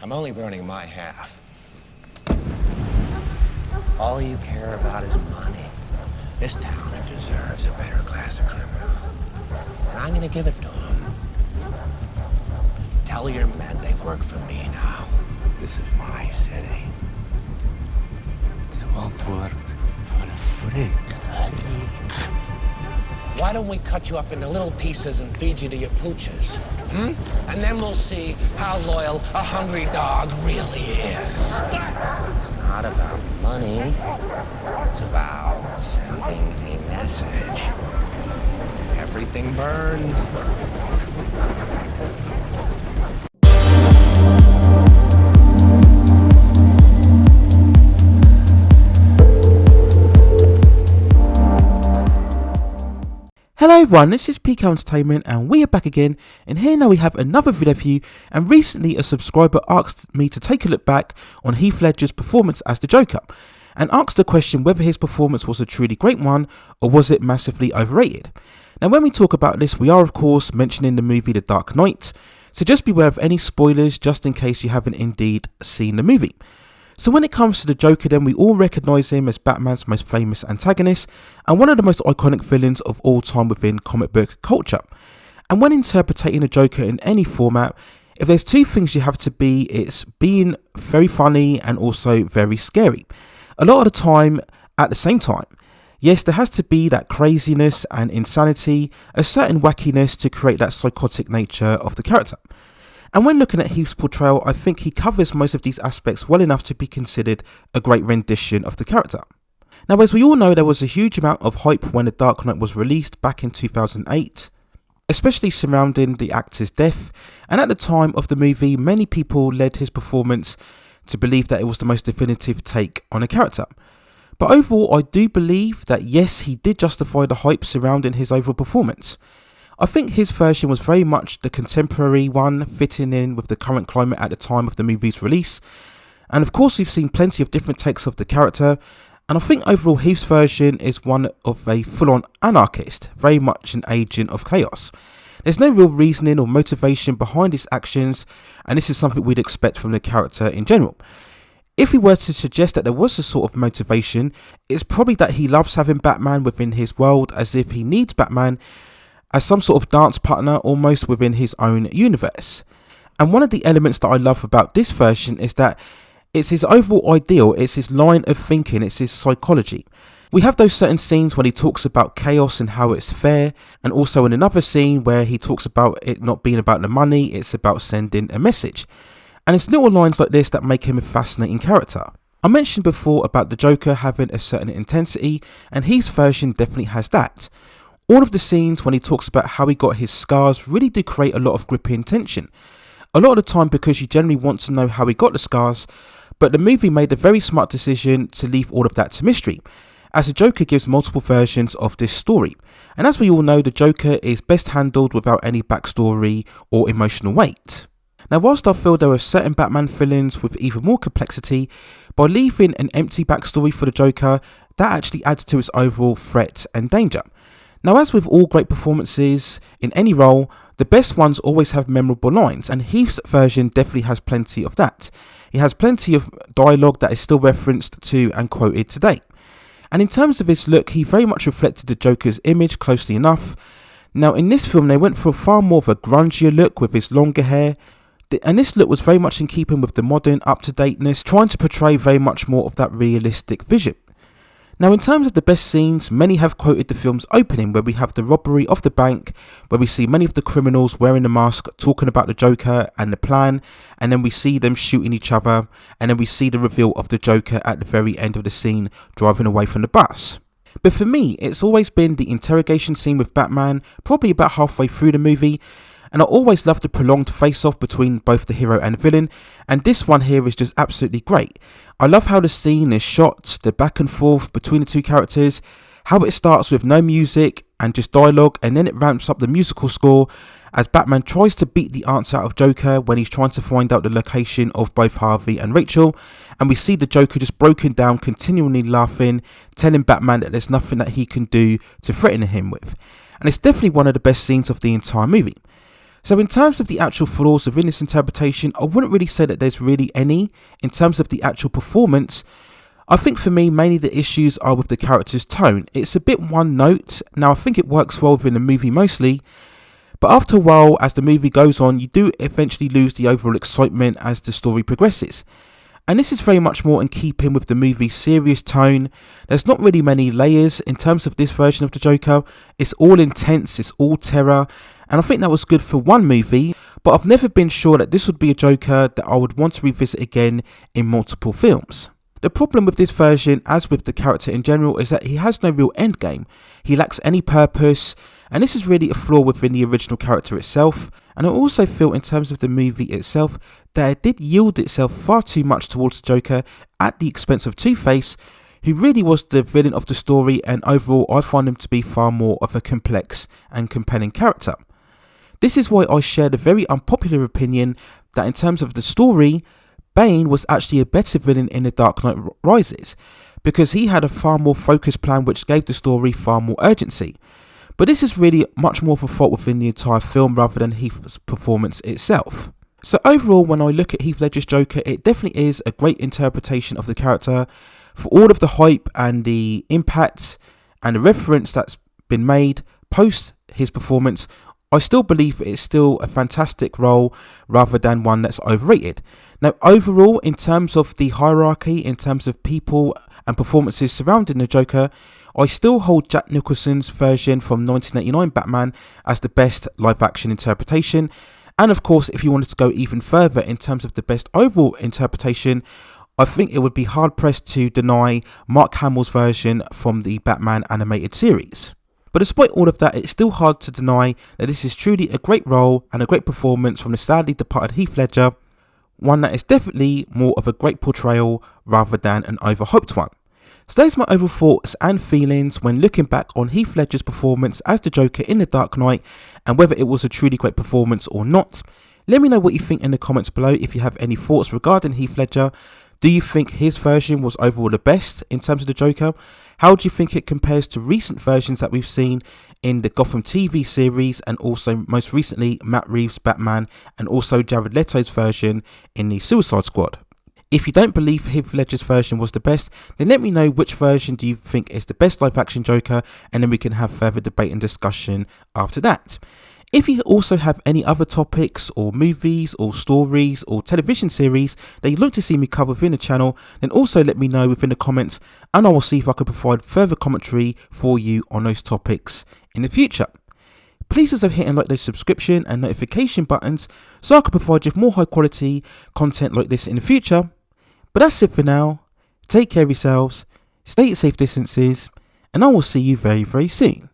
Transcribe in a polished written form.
I'm only burning my half. All you care about is money. This town deserves a better class of criminal. And I'm gonna give it to them. Tell your men they work for me now. This is my city. They won't work for free. Why don't we cut you up into little pieces and feed you to your pooches? And then we'll see how loyal a hungry dog really is. It's not about money. It's about sending a message. Everything burns. Hello everyone, this is PK Entertainment and we are back again, and here now we have another video for you. And recently a subscriber asked me to take a look back on Heath Ledger's performance as the Joker, and asked the question whether his performance was a truly great one or was it massively overrated. Now when we talk about this, we are of course mentioning the movie The Dark Knight, so just beware of any spoilers just in case you haven't indeed seen the movie. So when it comes to the Joker, then we all recognise him as Batman's most famous antagonist and one of the most iconic villains of all time within comic book culture. And when interpreting the Joker in any format, if there's two things you have to be, it's being very funny and also very scary. A lot of the time, at the same time. Yes, there has to be that craziness and insanity, a certain wackiness to create that psychotic nature of the character. And when looking at Heath's portrayal, I think he covers most of these aspects well enough to be considered a great rendition of the character. Now, as we all know, there was a huge amount of hype when The Dark Knight was released back in 2008, especially surrounding the actor's death, and at the time of the movie, many people led his performance to believe that it was the most definitive take on a character. But overall, I do believe that yes, he did justify the hype surrounding his overall performance. I think his version was very much the contemporary one, fitting in with the current climate at the time of the movie's release. And of course, we've seen plenty of different takes of the character, and I think overall Heath's version is one of a full-on anarchist, very much an agent of chaos. There's no real reasoning or motivation behind his actions, and this is something we'd expect from the character in general. If we were to suggest that there was a sort of motivation, it's probably that he loves having Batman within his world, as if he needs Batman as some sort of dance partner almost within his own universe. And one of the elements that I love about this version is that it's his overall ideal, it's his line of thinking, it's his psychology. We have those certain scenes when he talks about chaos and how it's fair, and also in another scene where he talks about it not being about the money, it's about sending a message. And it's little lines like this that make him a fascinating character. I mentioned before about the Joker having a certain intensity, and Heath's version definitely has that. All of the scenes when he talks about how he got his scars really do create a lot of gripping tension. A lot of the time because you generally want to know how he got the scars, but the movie made a very smart decision to leave all of that to mystery, as the Joker gives multiple versions of this story. And as we all know, the Joker is best handled without any backstory or emotional weight. Now, whilst I feel there are certain Batman villains with even more complexity, by leaving an empty backstory for the Joker, that actually adds to its overall threat and danger. Now, as with all great performances in any role, the best ones always have memorable lines, and Heath's version definitely has plenty of that. He has plenty of dialogue that is still referenced to and quoted today. And in terms of his look, he very much reflected the Joker's image closely enough. Now, in this film, they went for far more of a grungier look with his longer hair, and this look was very much in keeping with the modern up-to-dateness, trying to portray very much more of that realistic vision. Now, in terms of the best scenes, many have quoted the film's opening, where we have the robbery of the bank, where we see many of the criminals wearing the mask talking about the Joker and the plan, and then we see them shooting each other, and then we see the reveal of the Joker at the very end of the scene driving away from the bus. But for me, it's always been the interrogation scene with Batman, probably about halfway through the movie, and I always love the prolonged face-off between both the hero and the villain, and this one here is just absolutely great. I love how the scene is shot, the back and forth between the two characters, how it starts with no music and just dialogue, and then it ramps up the musical score as Batman tries to beat the answer out of Joker when he's trying to find out the location of both Harvey and Rachel, and we see the Joker just broken down, continually laughing, telling Batman that there's nothing that he can do to threaten him with. And it's definitely one of the best scenes of the entire movie. So in terms of the actual flaws within this interpretation, I wouldn't really say that there's really any. In terms of the actual performance, I think for me mainly the issues are with the character's tone. It's a bit one note. Now I think it works well within the movie mostly, but after a while as the movie goes on, you do eventually lose the overall excitement as the story progresses. And this is very much more in keeping with the movie's serious tone. There's not really many layers in terms of this version of the Joker. It's all intense, it's all terror, and I think that was good for one movie, but I've never been sure that this would be a Joker that I would want to revisit again in multiple films. The problem with this version, as with the character in general, is that he has no real endgame. He lacks any purpose, and this is really a flaw within the original character itself. And I also feel in terms of the movie itself that it did yield itself far too much towards the Joker at the expense of Two-Face, who really was the villain of the story, and overall I find him to be far more of a complex and compelling character. This is why I share the very unpopular opinion that in terms of the story, Bane was actually a better villain in The Dark Knight Rises, because he had a far more focused plan which gave the story far more urgency. But this is really much more of a fault within the entire film rather than Heath's performance itself. So overall, when I look at Heath Ledger's Joker, it definitely is a great interpretation of the character. For all of the hype and the impact and the reference that's been made post his performance, I still believe it's still a fantastic role rather than one that's overrated. Now overall, in terms of the hierarchy, in terms of people and performances surrounding the Joker, I still hold Jack Nicholson's version from 1989 Batman as the best live action interpretation. And of course, if you wanted to go even further in terms of the best overall interpretation, I think it would be hard pressed to deny Mark Hamill's version from the Batman animated series. But despite all of that, it's still hard to deny that this is truly a great role and a great performance from the sadly departed Heath Ledger, one that is definitely more of a great portrayal rather than an overhyped one. So those are my overall thoughts and feelings when looking back on Heath Ledger's performance as the Joker in The Dark Knight, and whether it was a truly great performance or not. Let me know what you think in the comments below if you have any thoughts regarding Heath Ledger. Do you think his version was overall the best in terms of the Joker? How do you think it compares to recent versions that we've seen in the Gotham TV series, and also most recently Matt Reeves' Batman, and also Jared Leto's version in the Suicide Squad? If you don't believe Heath Ledger's version was the best, then let me know which version do you think is the best live action Joker, and then we can have further debate and discussion after that. If you also have any other topics or movies or stories or television series that you'd like to see me cover within the channel, then also let me know within the comments, and I will see if I can provide further commentary for you on those topics in the future. Please also hit and like those subscription and notification buttons so I can provide you with more high quality content like this in the future. But that's it for now. Take care of yourselves, stay at safe distances, and I will see you very, very soon.